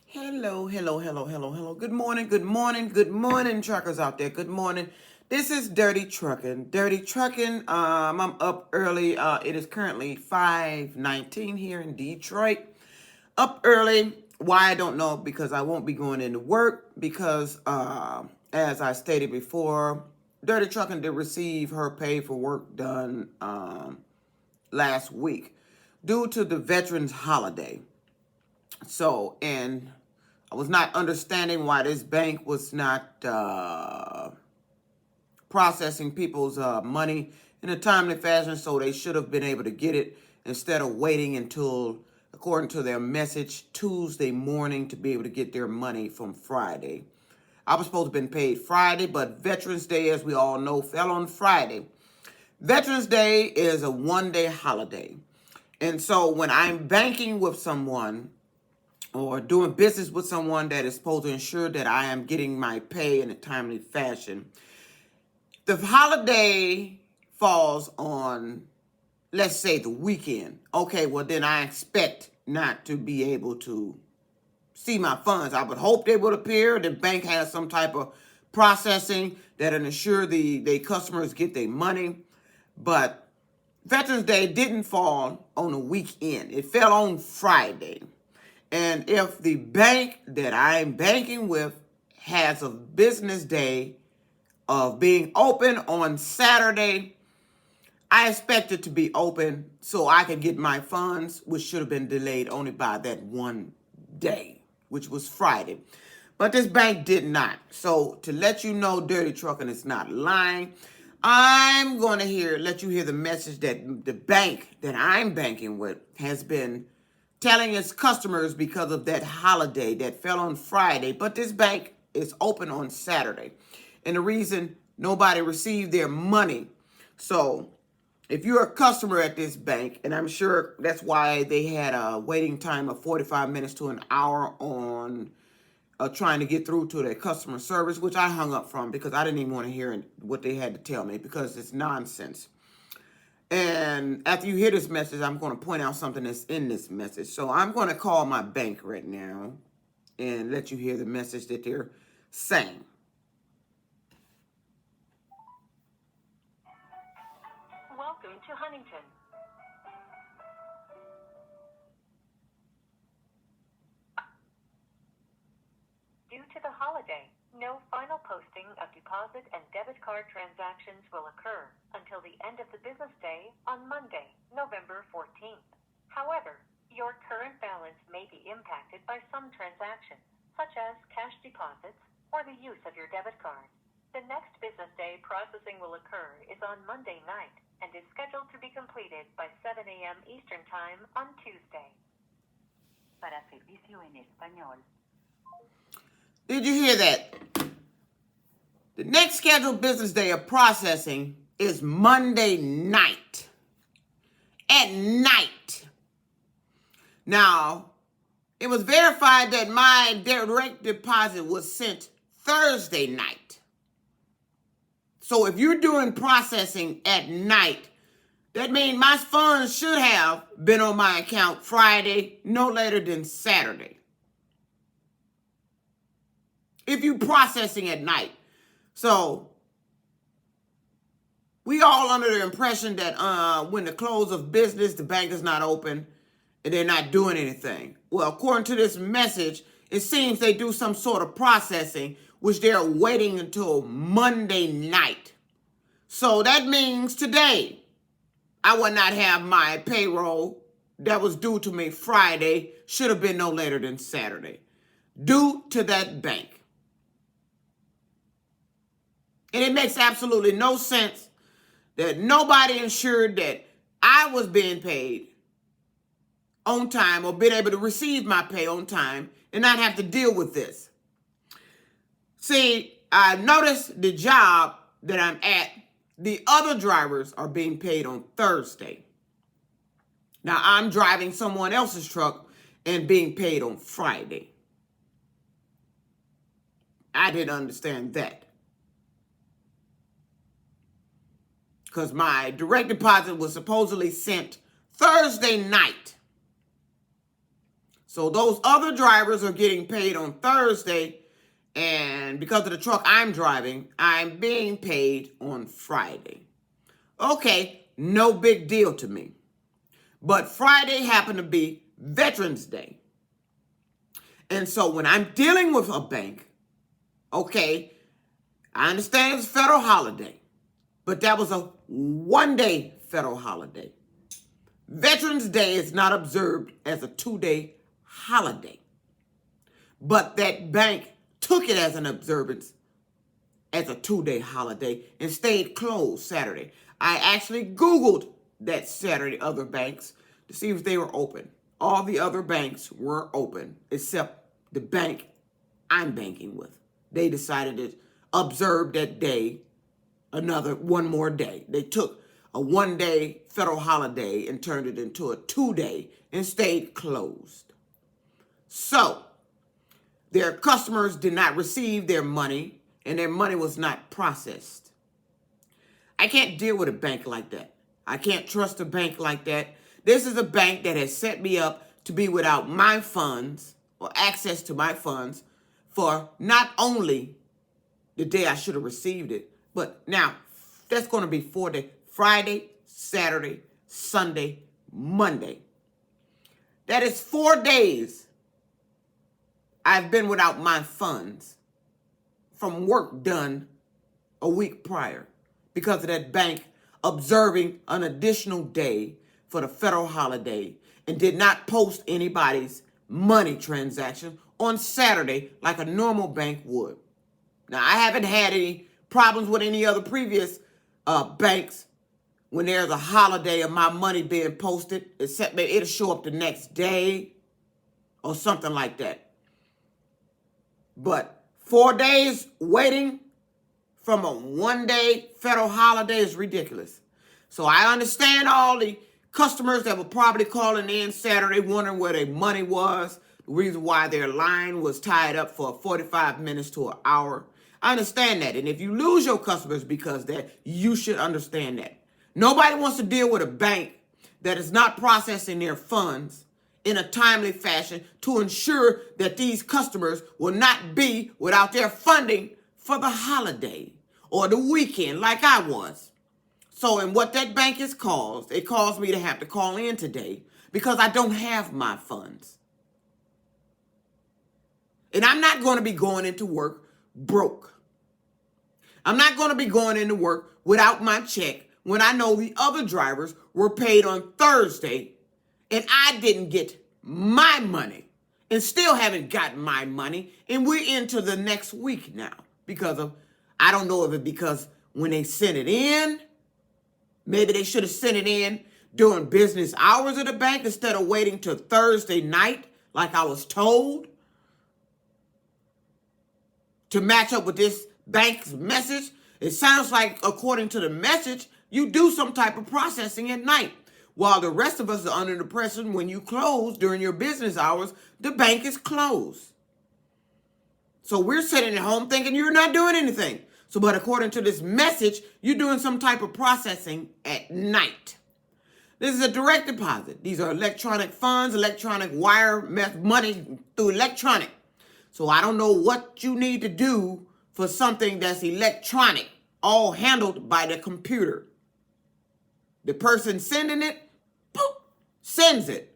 Hello, hello, hello, hello, hello. Good morning, good morning, good morning, truckers out there. Good morning. This is Dirty Trucking. Dirty Trucking. I'm up early. It is currently 5:19 here in Detroit. Up early. Why I don't know, because I won't be going into work because as I stated before, Dirty Trucking did receive her pay for work done last week due to the Veterans holiday. So, and I was not understanding why this bank was not processing people's money in a timely fashion, so they should have been able to get it instead of waiting until, according to their message, Tuesday morning to be able to get their money from Friday. I was supposed to have been paid Friday, but Veterans Day, as we all know, fell on Friday. Veterans Day is a one-day holiday. And so when I'm banking with someone or doing business with someone that is supposed to ensure that I am getting my pay in a timely fashion, the holiday falls on, let's say, the weekend. Okay, well, then I expect not to be able to see my funds. I would hope they would appear. The bank has some type of processing that ensure the customers get their money. But Veterans Day didn't fall on a weekend. It fell on Friday. And if the bank that I'm banking with has a business day of being open on Saturday, I expect it to be open so I can get my funds, which should have been delayed only by that one day, which was Friday. But this bank did not. So to let you know, Dirty Trucking is not lying, I'm going to let you hear the message that the bank that I'm banking with has been telling its customers because of that holiday that fell on Friday. But this bank is open on Saturday. And the reason nobody received their money. So if you're a customer at this bank, and I'm sure that's why they had a waiting time of 45 minutes to an hour on trying to get through to their customer service, which I hung up from because I didn't even want to hear what they had to tell me because it's nonsense. And after you hear this message, I'm going to point out something that's in this message. So I'm going to call my bank right now and let you hear the message that they're saying. Welcome to Huntington. Due to the holiday, no final posting of deposit and debit card transactions will occur until the end of the business day on Monday, November 14th. However, your current balance may be impacted by some transactions, such as cash deposits or the use of your debit card. The next business day processing will occur is on Monday night and is scheduled to be completed by 7 a.m. Eastern Time on Tuesday. Para servicio en español. Did you hear that? The next scheduled business day of processing is Monday night. At night. Now, it was verified that my direct deposit was sent Thursday night. So if you're doing processing at night, that means my funds should have been on my account Friday, no later than Saturday. If you're processing at night. So we all under the impression that when the close of business, the bank is not open and they're not doing anything. Well, according to this message, it seems they do some sort of processing, which they're waiting until Monday night. So that means today, I will not have my payroll that was due to me Friday, should have been no later than Saturday, due to that bank. And it makes absolutely no sense that nobody ensured that I was being paid on time or been able to receive my pay on time and not have to deal with this. See, I noticed the job that I'm at, the other drivers are being paid on Thursday. Now, I'm driving someone else's truck and being paid on Friday. I didn't understand that. Because my direct deposit was supposedly sent Thursday night. So those other drivers are getting paid on Thursday, and because of the truck I'm driving, I'm being paid on Friday. Okay, no big deal to me. But Friday happened to be Veterans Day. And so when I'm dealing with a bank, okay, I understand it's a federal holiday, but that was a one-day federal holiday. Veterans Day is not observed as a 2-day holiday. But that bank took it as an observance as a 2-day holiday and stayed closed Saturday. I actually Googled that Saturday other banks to see if they were open. All the other banks were open except the bank I'm banking with. They decided to observe that day one more day. They took a 1-day federal holiday and turned it into a 2-day and stayed closed. So their customers did not receive their money and their money was not processed. I can't deal with a bank like that. I can't trust a bank like that. This is a bank that has set me up to be without my funds or access to my funds for not only the day I should have received it, but now that's going to be 4 days: Friday, Saturday, Sunday, Monday. That is 4 days I've been without my funds from work done a week prior because of that bank observing an additional day for the federal holiday and did not post anybody's money transaction on Saturday like a normal bank would. Now, I haven't had any problems with any other previous banks when there's a holiday of my money being posted, except maybe it'll show up the next day or something like that. But 4 days waiting from a 1-day federal holiday is ridiculous. So I understand all the customers that were probably calling in Saturday wondering where their money was, the reason why their line was tied up for 45 minutes to an hour. I understand that. And if you lose your customers because of that, you should understand that. Nobody wants to deal with a bank that is not processing their funds in a timely fashion to ensure that these customers will not be without their funding for the holiday or the weekend like I was. So, and what that bank has caused, it caused me to have to call in today because I don't have my funds. And I'm not going to be going into work broke. I'm not going to be going into work without my check when I know the other drivers were paid on Thursday and I didn't get my money and still haven't gotten my money. And we're into the next week now because of, I don't know if it's because when they sent it in, maybe they should have sent it in during business hours of the bank instead of waiting till Thursday night like I was told to match up with this bank's message. It sounds like, according to the message, you do some type of processing at night, while the rest of us are under the impression when you close during your business hours, the bank is closed. So we're sitting at home thinking you're not doing anything. So, but according to this message, you're doing some type of processing at night. This is a direct deposit. These are electronic funds, electronic wire money through electronic. So I don't know what you need to do for something that's electronic, all handled by the computer. The person sending it, boop, sends it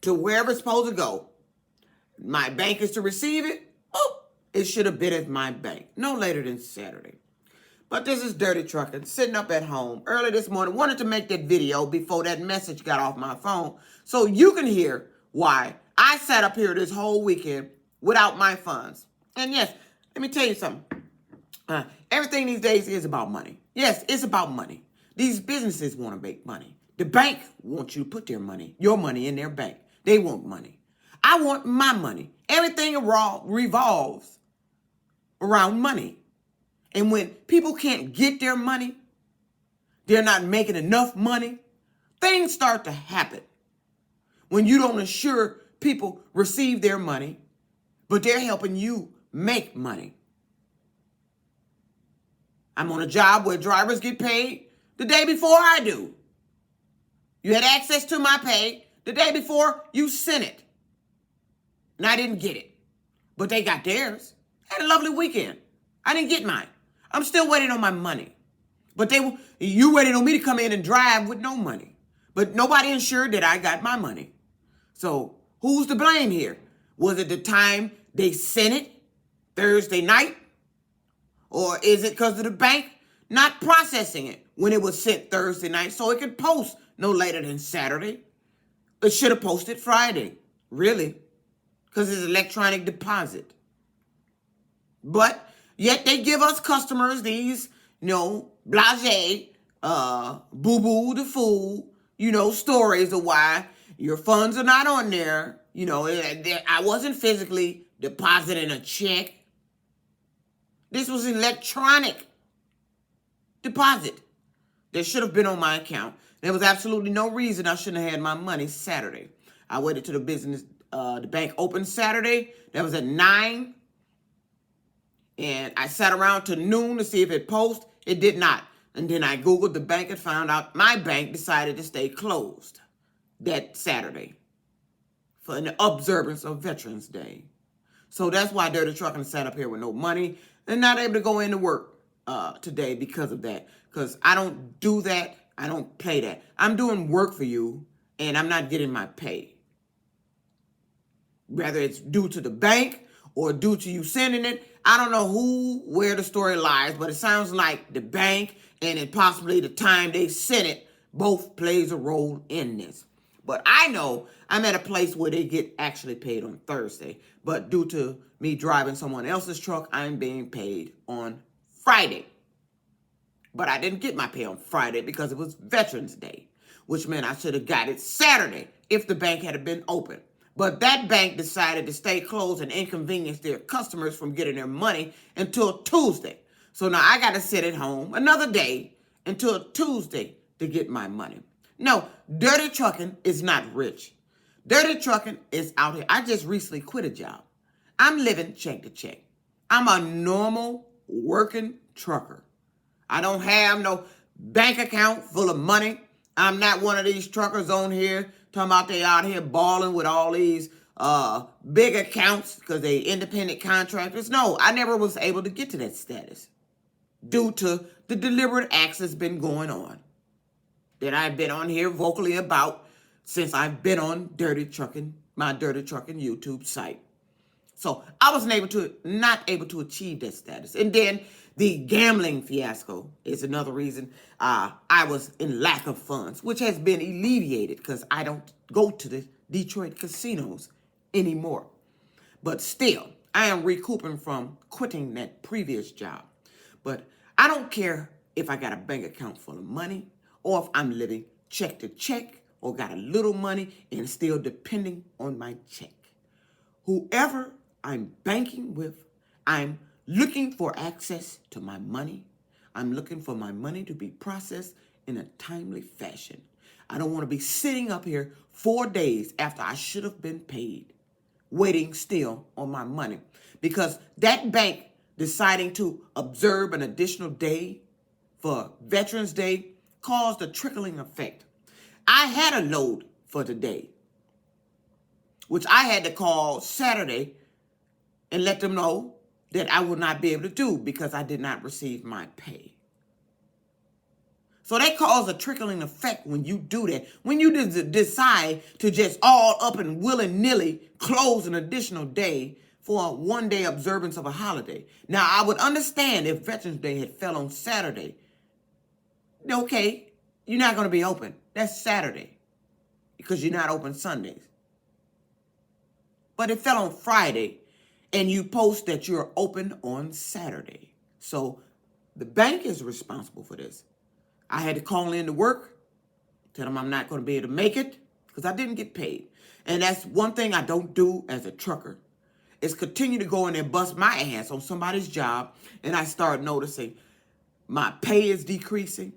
to wherever it's supposed to go. My bank is to receive it, boop, it should have been at my bank, no later than Saturday. But this is Dirty Trucking, sitting up at home early this morning. Wanted to make that video before that message got off my phone so you can hear why I sat up here this whole weekend without my funds. And yes, let me tell you something. Everything these days is about money. Yes, it's about money. These businesses want to make money. The bank wants you to put their money, your money, in their bank. They want money. I want my money. Everything revolves around money. And when people can't get their money, they're not making enough money, things start to happen. When you don't ensure people receive their money, but they're helping you make money. I'm on a job where drivers get paid the day before I do. You had access to my pay the day before you sent it. and I didn't get it. But they got theirs. Had a lovely weekend. I didn't get mine. I'm still waiting on my money. But you waiting on me to come in and drive with no money. But nobody ensured that I got my money. So who's to blame here? Was it the time they sent it Thursday night? Or is it because of the bank not processing it when it was sent Thursday night so it could post no later than Saturday? It should have posted Friday, really, because it's electronic deposit. But yet they give us customers these, blasé, boo-boo the fool, stories of why your funds are not on there. I wasn't physically depositing a check. This was electronic deposit that should have been on my account. There was absolutely no reason I shouldn't have had my money Saturday. I waited till the bank opened Saturday. That was at 9. And I sat around till noon to see if it posted. It did not. And then I Googled the bank and found out my bank decided to stay closed that Saturday for an observance of Veterans Day. So that's why Dirty Trucking sat up here with no money and not able to go into work today because of that. Because I don't do that. I don't play that. I'm doing work for you, and I'm not getting my pay. Whether it's due to the bank or due to you sending it, I don't know where the story lies, but it sounds like the bank and it possibly the time they sent it both plays a role in this. But I know I'm at a place where they get actually paid on Thursday. But due to me driving someone else's truck, I'm being paid on Friday. But I didn't get my pay on Friday because it was Veterans Day, which meant I should have got it Saturday if the bank had been open. But that bank decided to stay closed and inconvenience their customers from getting their money until Tuesday. So now I got to sit at home another day until Tuesday to get my money. No, Dirty Trucking is not rich. Dirty Trucking is out here. I just recently quit a job. I'm living check to check. I'm a normal working trucker. I don't have no bank account full of money. I'm not one of these truckers on here talking about they out here balling with all these big accounts because they independent contractors. No, I never was able to get to that status due to the deliberate acts that's been going on that I've been on here vocally about since I've been on Dirty Trucking, my Dirty Trucking YouTube site. So I wasn't not able to achieve that status. And then the gambling fiasco is another reason I was in lack of funds, which has been alleviated because I don't go to the Detroit casinos anymore. But still, I am recouping from quitting that previous job. But I don't care if I got a bank account full of money or if I'm living check to check or got a little money and still depending on my check. Whoever I'm banking with, I'm looking for access to my money. I'm looking for my money to be processed in a timely fashion. I don't want to be sitting up here 4 days after I should have been paid, waiting still on my money. Because that bank deciding to observe an additional day for Veterans Day caused a trickling effect. I had a load for today, which I had to call Saturday and let them know that I would not be able to do because I did not receive my pay. So that causes a trickling effect when you do that. When you decide to just all up and willy-nilly close an additional day for a one-day observance of a holiday. Now, I would understand if Veterans Day had fell on Saturday. Okay, you're not going to be open. That's Saturday because you're not open Sundays. But it fell on Friday, and you post that you're open on Saturday. So the bank is responsible for this. I had to call in to work, tell them I'm not going to be able to make it because I didn't get paid. And that's one thing I don't do as a trucker is continue to go in there and bust my ass on somebody's job, and I start noticing my pay is decreasing.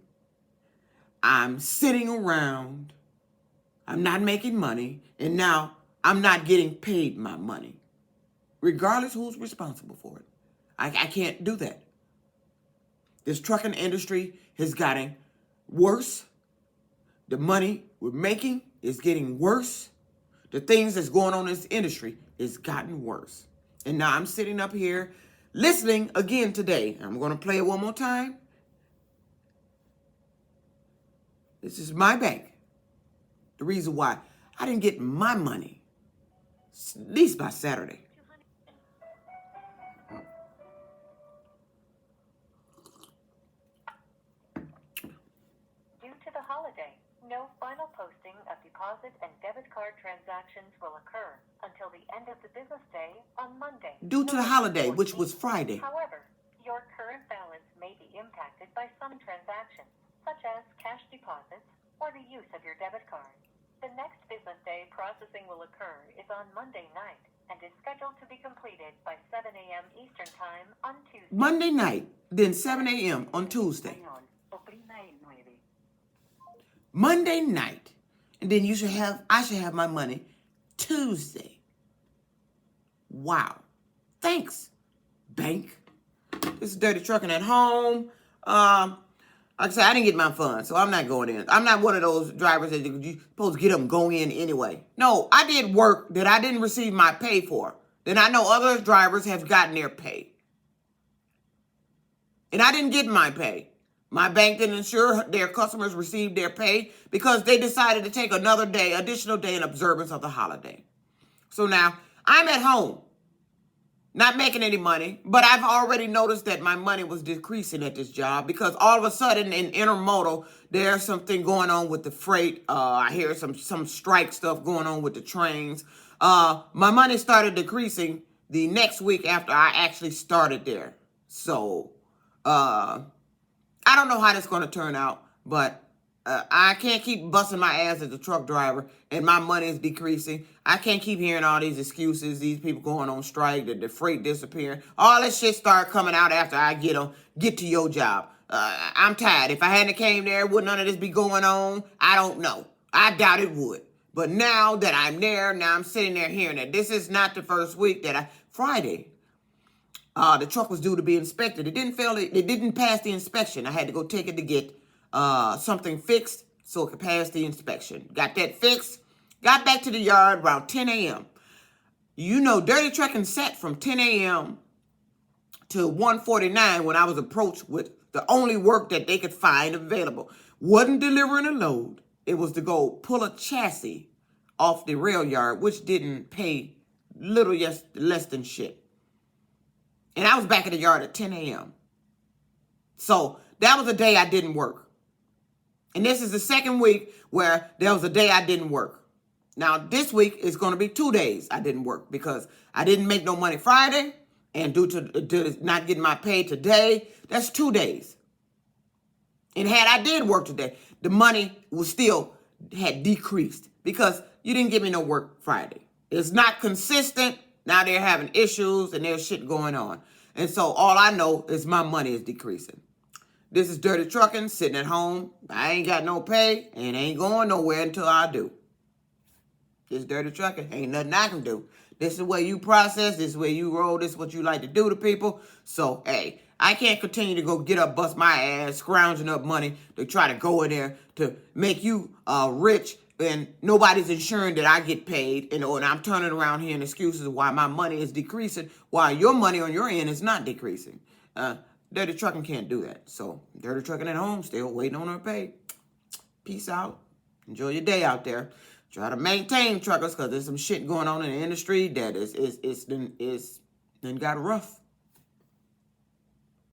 I'm sitting around. I'm not making money, and now I'm not getting paid my money, regardless who's responsible for it. I can't do that. This trucking industry has gotten worse. The money we're making is getting worse. The things that's going on in this industry it's gotten worse. And now I'm sitting up here listening again today. I'm going to play it one more time. This is my bank. The reason why I didn't get my money, at least by Saturday. Due to the holiday, no final posting of deposit and debit card transactions will occur until the end of the business day on Monday. Due to the November holiday, which 14th. was Friday. However, your current balance may be impacted by some transactions, such as cash deposits or the use of your debit card. The next business day processing will occur is on Monday night and is scheduled to be completed by 7 a.m. Eastern Time on Tuesday. Monday night, then 7 a.m. on Tuesday. Monday night, and then I should have my money Tuesday. Wow. Thanks, bank. This is Dirty Trucking at Home. Like I said, I didn't get my funds, so I'm not going in. I'm not one of those drivers that you're supposed to get them go in anyway. No, I did work that I didn't receive my pay for. Then I know other drivers have gotten their pay. And I didn't get my pay. My bank didn't ensure their customers received their pay because they decided to take another day, additional day in observance of the holiday. So now I'm at home, not making any money, but I've already noticed that my money was decreasing at this job because all of a sudden in intermodal, there's something going on with the freight. I hear some strike stuff going on with the trains. My money started decreasing the next week after I actually started there. So, I don't know how that's going to turn out, but I can't keep busting my ass as a truck driver and my money is decreasing. I can't keep hearing all these excuses, these people going on strike, the freight disappearing. All this shit start coming out after I get to your job. I'm tired. If I hadn't came there, would none of this be going on? I don't know. I doubt it would. But now that I'm there, now I'm sitting there hearing it. This is not the first week that Friday. The truck was due to be inspected. It didn't pass the inspection. I had to go take it to get something fixed so it could pass the inspection. Got that fixed. Got back to the yard around 10 a.m. You know, Dirty Trucking sat from 10 a.m. to 1:49 when I was approached with the only work that they could find available. Wasn't delivering a load. It was to go pull a chassis off the rail yard, which didn't pay less than shit. And I was back at the yard at 10 a.m. So that was a day I didn't work. And this is the second week where there was a day I didn't work. Now, this week is going to be 2 days I didn't work because I didn't make no money Friday. And due to not getting my pay today, that's 2 days. And had I did work today, the money had decreased because you didn't give me no work Friday. It's not consistent. Now they're having issues and there's shit going on. And so all I know is my money is decreasing. This is Dirty Trucking, sitting at home. I ain't got no pay and ain't going nowhere until I do. This is Dirty Trucking. Ain't nothing I can do. This is the way you process. This is the way you roll. This is what you like to do to people. So, hey, I can't continue to go get up, bust my ass, scrounging up money to try to go in there to make you rich. And nobody's ensuring that I get paid, and I'm turning around hearing excuses of why my money is decreasing, while your money on your end is not decreasing. Dirty Trucking can't do that. So, Dirty Trucking at Home, still waiting on her pay. Peace out. Enjoy your day out there. Try to maintain truckers, because there's some shit going on in the industry that is got rough.